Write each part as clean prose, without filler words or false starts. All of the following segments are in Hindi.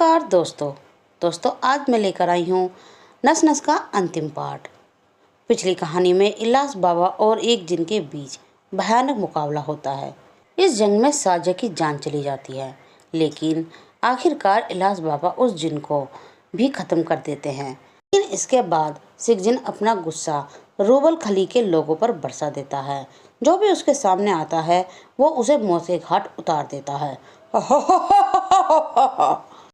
नमस्कार दोस्तों आज मैं लेकर आई हूँ नस नस का अंतिम पार्ट। पिछली कहानी में इलास बाबा और एक जिन के बीच भयानक मुकाबला होता है। इस जंग में साजा की जान चली जाती है, लेकिन आखिरकार इलास बाबा उस जिन को भी खत्म कर देते हैं। लेकिन इसके बाद सिखजिन अपना गुस्सा रूबल खली के लोगों पर बरसा देता है। जो भी उसके सामने आता है वो उसे मुंह से घाट उतार देता है।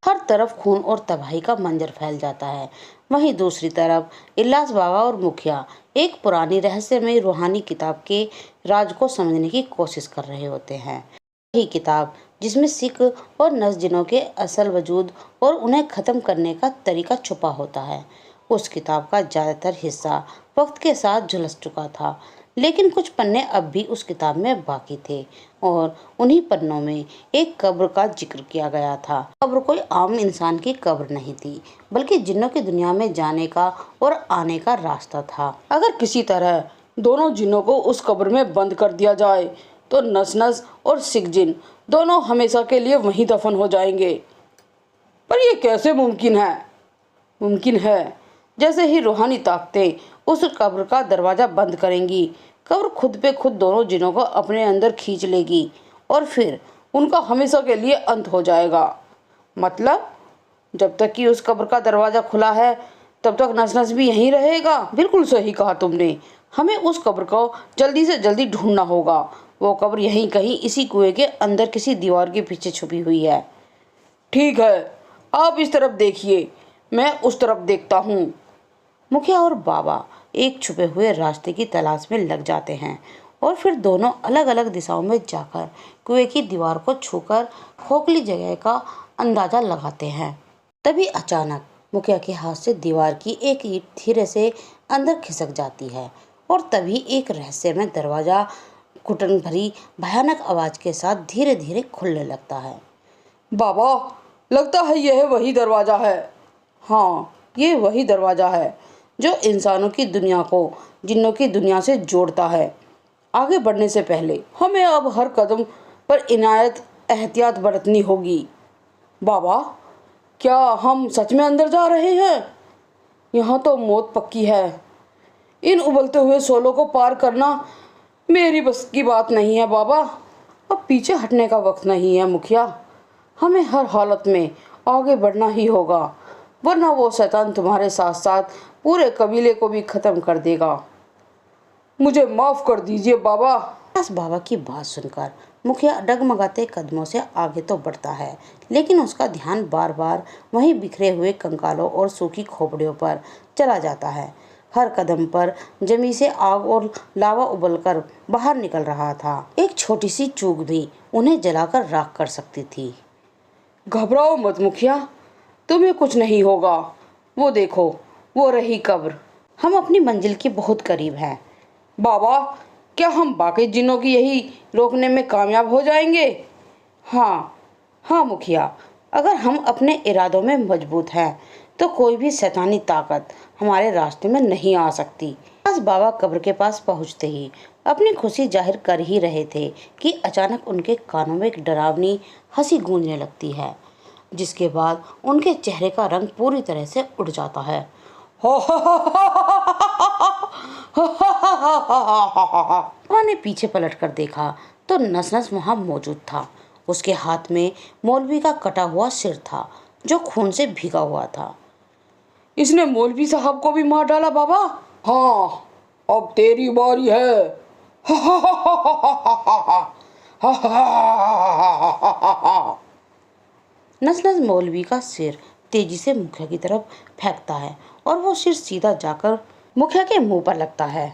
हर तरफ खून और तबाही का मंजर फैल जाता है। वहीं दूसरी तरफ इलास बाबा और मुखिया एक पुरानी रहस्यमय रूहानी किताब के राज को समझने की कोशिश कर रहे होते हैं। यही किताब जिसमें सिख और नस जिनों के असल वजूद और उन्हें ख़त्म करने का तरीका छुपा होता है। उस किताब का ज़्यादातर हिस्सा वक्त के साथ झुलस चुका था, लेकिन कुछ पन्ने अब भी उस किताब में बाकी थे और उन्हीं पन्नों में एक कब्र का जिक्र किया गया था। कब्र कोई आम इंसान की कब्र नहीं थी, बल्कि जिन्नों की दुनिया में जाने का और आने का रास्ता था। अगर किसी तरह दोनों जिन्नों को उस कब्र में बंद कर दिया जाए तो नस नस और सिखजिन दोनों हमेशा के लिए वहीं दफन हो जाएंगे। पर यह कैसे मुमकिन है? मुमकिन है जैसे ही रूहानी ताकतें उस कब्र का दरवाज़ा बंद करेंगी, कब्र खुद पे खुद दोनों जिनों को अपने अंदर खींच लेगी और फिर उनका हमेशा के लिए अंत हो जाएगा। मतलब जब तक कि उस कब्र का दरवाज़ा खुला है तब तक नस नस भी यहीं रहेगा। बिल्कुल सही कहा तुमने। हमें उस कब्र को जल्दी से जल्दी ढूंढना होगा। वो कब्र यहीं कहीं इसी कुएं के अंदर किसी दीवार के पीछे छुपी हुई है। ठीक है, आप इस तरफ देखिए, मैं उस तरफ देखता हूँ। मुखिया और बाबा एक छुपे हुए रास्ते की तलाश में लग जाते हैं और फिर दोनों अलग अलग दिशाओं में जाकर कुएं की दीवार को छूकर खोखली जगह का अंदाजा लगाते हैं। तभी अचानक मुखिया के हाथ से दीवार की एक ईंट धीरे से अंदर खिसक जाती है और तभी एक रहस्यमय दरवाजा घुटन भरी भयानक आवाज के साथ धीरे धीरे खुलने लगता है। बाबा, लगता है यह वही दरवाज़ा है। हाँ, ये वही दरवाज़ा है जो इंसानों की दुनिया को जिन्नों की दुनिया से जोड़ता है। आगे बढ़ने से पहले हमें अब हर कदम पर इनायत एहतियात बरतनी होगी। बाबा, क्या हम सच में अंदर जा रहे हैं? यहाँ तो मौत पक्की है। इन उबलते हुए शोलों को पार करना मेरी बस की बात नहीं है बाबा। अब पीछे हटने का वक्त नहीं है मुखिया। हमें हर हालत में आगे बढ़ना ही होगा, वरना वो शैतान तुम्हारे साथ साथ पूरे कबीले को भी ख़त्म कर देगा। मुझे माफ़ कर दीजिए बाबा। इलास बाबा की बात सुनकर मुखिया डगमगाते कदमों से आगे तो बढ़ता है, लेकिन उसका ध्यान बार बार वहीं बिखरे हुए कंकालों और सूखी खोपड़ियों पर चला जाता है। हर कदम पर जमी से आग और लावा उबलकर बाहर निकल रहा था। एक छोटी सी चूक भी उन्हें जलाकर राख कर सकती थी। घबराओ मत मुखिया, तुम्हें कुछ नहीं होगा। वो देखो, वो रही कब्र। हम अपनी मंजिल के बहुत करीब हैं। बाबा, क्या हम बाकी जिन्नों की यही रोकने में कामयाब हो जाएंगे? हाँ मुखिया, अगर हम अपने इरादों में मजबूत हैं तो कोई भी शैतानी ताकत हमारे रास्ते में नहीं आ सकती। इलास बाबा कब्र के पास पहुंचते ही अपनी खुशी जाहिर कर ही रहे थे कि अचानक उनके कानों में एक डरावनी हंसी गूंजने लगती है, जिसके बाद उनके चेहरे का रंग पूरी तरह से उड़ जाता है। बाबा ने पीछे पलटकर देखा तो नस नस वहाँ मौजूद था। उसके हाथ में मौलवी का कटा हुआ सिर था जो खून से भीगा हुआ था। इसने मौलवी साहब को भी मार डाला बाबा? हाँ, अब तेरी बारी है। नस नस मौलवी का सिर तेजी से मुखिया की तरफ फेंकता है और वो सिर सीधा जाकर मुखिया के मुंह पर लगता है।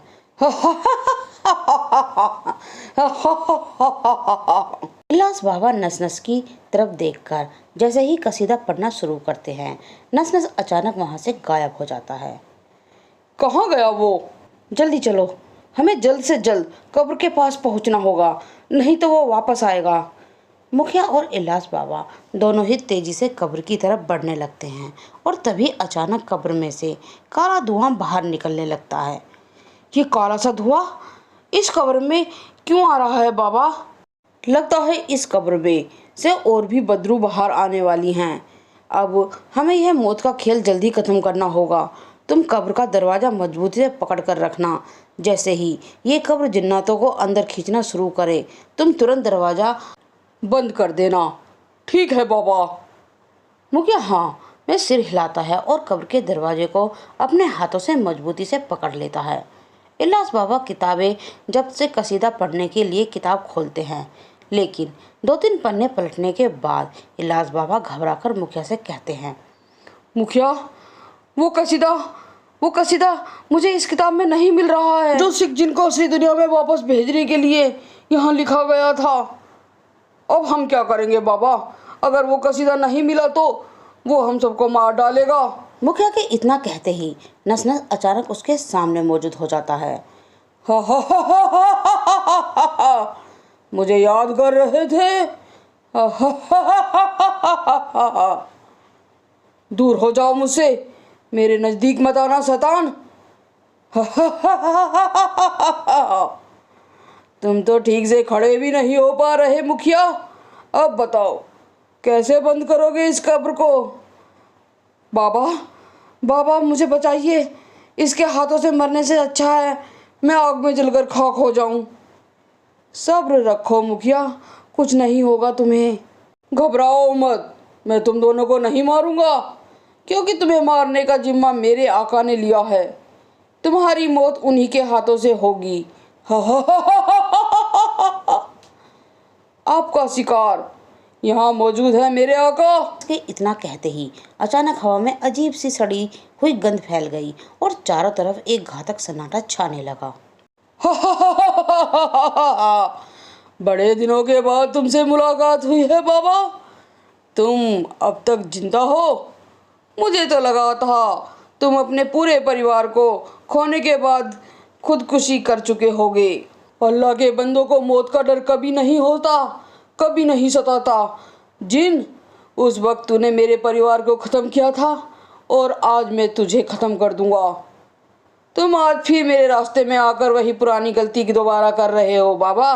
इलास बाबा नस नस की तरफ देखकर जैसे ही कसीदा पढ़ना शुरू करते हैं, नस नस अचानक वहां से गायब हो जाता है। कहाँ गया वो? जल्दी चलो, हमें जल्द से जल्द कब्र के पास पहुंचना होगा, नहीं तो वो वापस आएगा। मुखिया और इलास बाबा दोनों ही तेजी से कब्र की तरफ बढ़ने लगते हैं और तभी अचानक कब्र में से काला धुआं बाहर निकलने लगता है। ये काला सा धुआं इस कब्र में क्यों आ रहा है बाबा? लगता है इस कब्र में से और भी बदबू बाहर आने वाली हैं। अब हमें यह मौत का खेल जल्दी खत्म करना होगा। तुम कब्र का दरवाज़ा मजबूती से पकड़ कर रखना। जैसे ही ये कब्र जिन्नातों को अंदर खींचना शुरू करे, तुम तुरंत दरवाज़ा बंद कर देना। ठीक है बाबा। मुखिया हाँ में सिर हिलाता है और कब्र के दरवाजे को अपने हाथों से मजबूती से पकड़ लेता है। इलियास बाबा किताबें जब से कसीदा पढ़ने के लिए किताब खोलते हैं, लेकिन 2-3 पन्ने पलटने के बाद इलियास बाबा घबराकर मुखिया से कहते हैं, मुखिया वो कसीदा मुझे इस किताब में नहीं मिल रहा है, जो सिख जिनको असली दुनिया में वापस भेजने के लिए यहाँ लिखा गया था। अब हम क्या करेंगे बाबा? अगर वो कसीदा नहीं मिला तो वो हम सबको मार डालेगा। मुखिया के इतना कहते ही नसनस अचानक उसके सामने मौजूद हो जाता है। हा हा हा हा हा हा हा, मुझे याद कर रहे थे। हा हा हा हा हा हा, दूर हो जाओ मुझसे, मेरे नजदीक मत आना शैतान। हा हा हा हा हा हा, तुम तो ठीक से खड़े भी नहीं हो पा रहे मुखिया। अब बताओ कैसे बंद करोगे इस कब्र को? बाबा मुझे बचाइए, इसके हाथों से मरने से अच्छा है मैं आग में जलकर खाक हो जाऊं। सब्र रखो मुखिया, कुछ नहीं होगा तुम्हें। घबराओ मत, मैं तुम दोनों को नहीं मारूंगा, क्योंकि तुम्हें मारने का जिम्मा मेरे आका ने लिया है। तुम्हारी मौत उन्हीं के हाथों से होगी। हा हा हा हा हा, आपका शिकार यहाँ मौजूद है मेरे आका। के इतना कहते ही अचानक हवा में अजीब सी सड़ी हुई गंध फैल गई और चारों तरफ एक घातक सन्नाटा छाने लगा। बड़े दिनों के बाद तुमसे मुलाकात हुई है बाबा। तुम अब तक जिंदा हो? मुझे तो लगा था तुम अपने पूरे परिवार को खोने के बाद खुदकुशी कर चुके होगे। अल्लाह के बंदों को मौत का डर कभी नहीं होता, कभी नहीं सताता। जिन, उस वक्त तूने मेरे परिवार को ख़त्म किया था और आज मैं तुझे ख़त्म कर दूंगा। तुम आज फिर मेरे रास्ते में आकर वही पुरानी गलती की दोबारा कर रहे हो बाबा।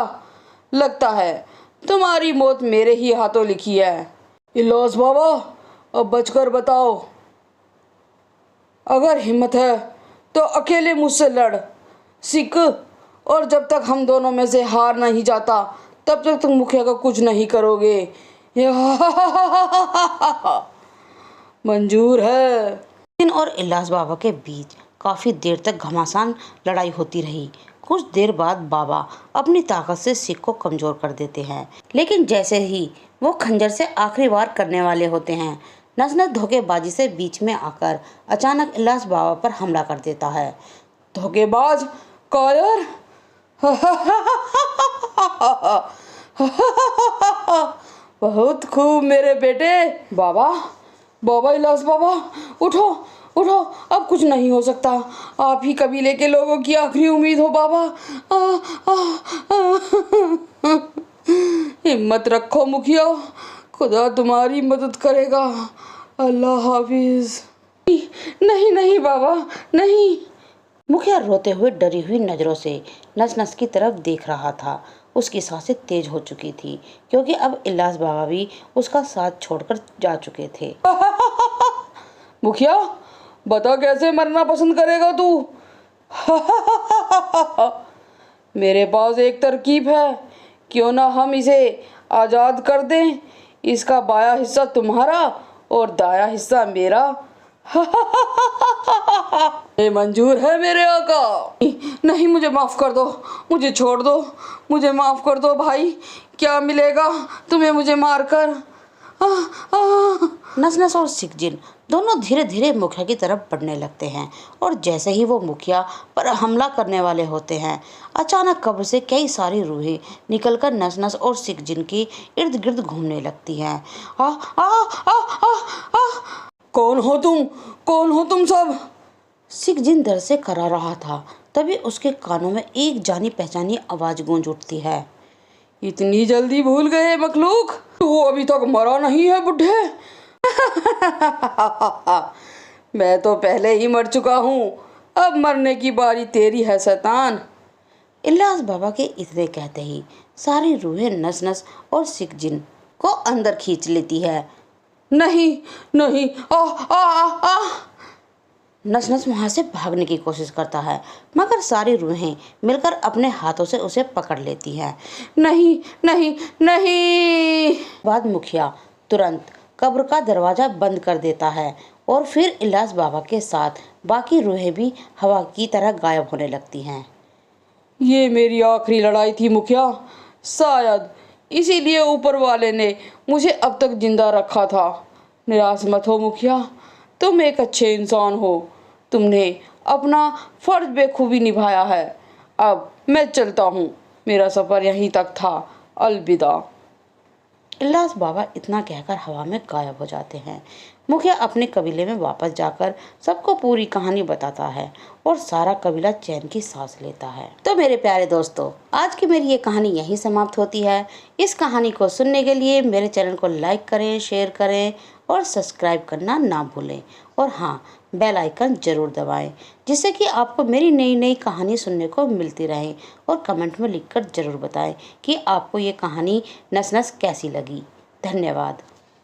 लगता है तुम्हारी मौत मेरे ही हाथों लिखी है। इलियास बाबा अब बचकर बताओ, अगर हिम्मत है तो अकेले मुझसे लड़ सिख, और जब तक हम दोनों में से हार नहीं जाता तब तक तुम मुखिया का कुछ नहीं करोगे। मंजूर है। दिन और इलियास बाबा के बीच काफ़ी देर तक घमासान लड़ाई होती रही। कुछ देर बाद बाबा अपनी ताकत से सिख को कमज़ोर कर देते हैं, लेकिन जैसे ही वो खंजर से आखिरी वार करने वाले होते हैं, नसनस धोखेबाजी से बीच में आकर अचानक इलियास बाबा पर हमला कर देता है। धोखेबाज, कायर। बहुत खूब मेरे बेटे। बाबा इलियास बाबा, उठो, अब कुछ नहीं हो सकता। आप ही कबीले के लोगों की आखिरी उम्मीद हो बाबा। हिम्मत रखो मुखिया, खुदा तुम्हारी मदद करेगा। अल्लाह हाफिज। नहीं बाबा, नहीं। मुखिया रोते हुए डरी हुई नज़रों से नस की तरफ देख रहा था। उसकी सांसें तेज हो चुकी थी, क्योंकि अब इलियास बाबा भी उसका साथ छोड़कर जा चुके थे। मुखिया बता, कैसे मरना पसंद करेगा तू? मेरे पास एक तरकीब है, क्यों ना हम इसे आज़ाद कर दें। इसका बाया हिस्सा तुम्हारा और दाया हिस्सा मेरा। ये मंजूर है मेरे आका। नहीं, मुझे माफ़ कर दो, मुझे छोड़ दो, मुझे माफ़ कर दो भाई। क्या मिलेगा तुम्हें मुझे मारकर? नसनस और सिखजिन दोनों धीरे धीरे मुखिया की तरफ बढ़ने लगते हैं, और जैसे ही वो मुखिया पर हमला करने वाले होते हैं, अचानक कब्र से कई सारी रूहें निकलकर नसनस और सिखजिन की इर्द गिर्द घूमने लगती हैं। कौन हो तुम सब? सिखजिन डर से करा रहा था, तभी उसके कानों में एक जानी पहचानी आवाज़ गूंज उठती है। इतनी जल्दी भूल गए मखलूक, तू अभी तक मरा नहीं है बुढ़े। मैं तो पहले ही मर चुका हूँ, अब मरने की बारी तेरी है शैतान। इलियास बाबा के इतने कहते ही सारी रूहें नसनस और सिखजिन को अंदर खींच लेती है। नहीं नहीं, आ आ आ आ नसनस वहाँ से भागने की कोशिश करता है, मगर सारी रूहें मिलकर अपने हाथों से उसे पकड़ लेती हैं। नहीं नहीं नहीं। बाद मुखिया तुरंत कब्र का दरवाजा बंद कर देता है और फिर इलास बाबा के साथ बाकी रूहें भी हवा की तरह गायब होने लगती हैं। ये मेरी आखिरी लड़ाई थी मुखिया, शायद इसीलिए ऊपर वाले ने मुझे अब तक जिंदा रखा था। निराश मत हो मुखिया, तुम एक अच्छे इंसान हो, तुमने अपना फर्ज बेखूबी निभाया है। अब मैं चलता हूँ, मेरा सफ़र यहीं तक था, अलविदा। इलास बाबा इतना कहकर हवा में गायब हो जाते हैं। मुखिया अपने कबीले में वापस जाकर सबको पूरी कहानी बताता है और सारा कबीला चैन की सांस लेता है। तो मेरे प्यारे दोस्तों, आज की मेरी ये कहानी यहीं समाप्त होती है। इस कहानी को सुनने के लिए मेरे चैनल को लाइक करें, शेयर करें और सब्सक्राइब करना ना भूलें। और हाँ, बेल आइकन जरूर दबाएं, जिससे कि आपको मेरी नई नई कहानी सुनने को मिलती रहे। और कमेंट में लिखकर जरूर बताएं कि आपको ये कहानी नस नस कैसी लगी। धन्यवाद।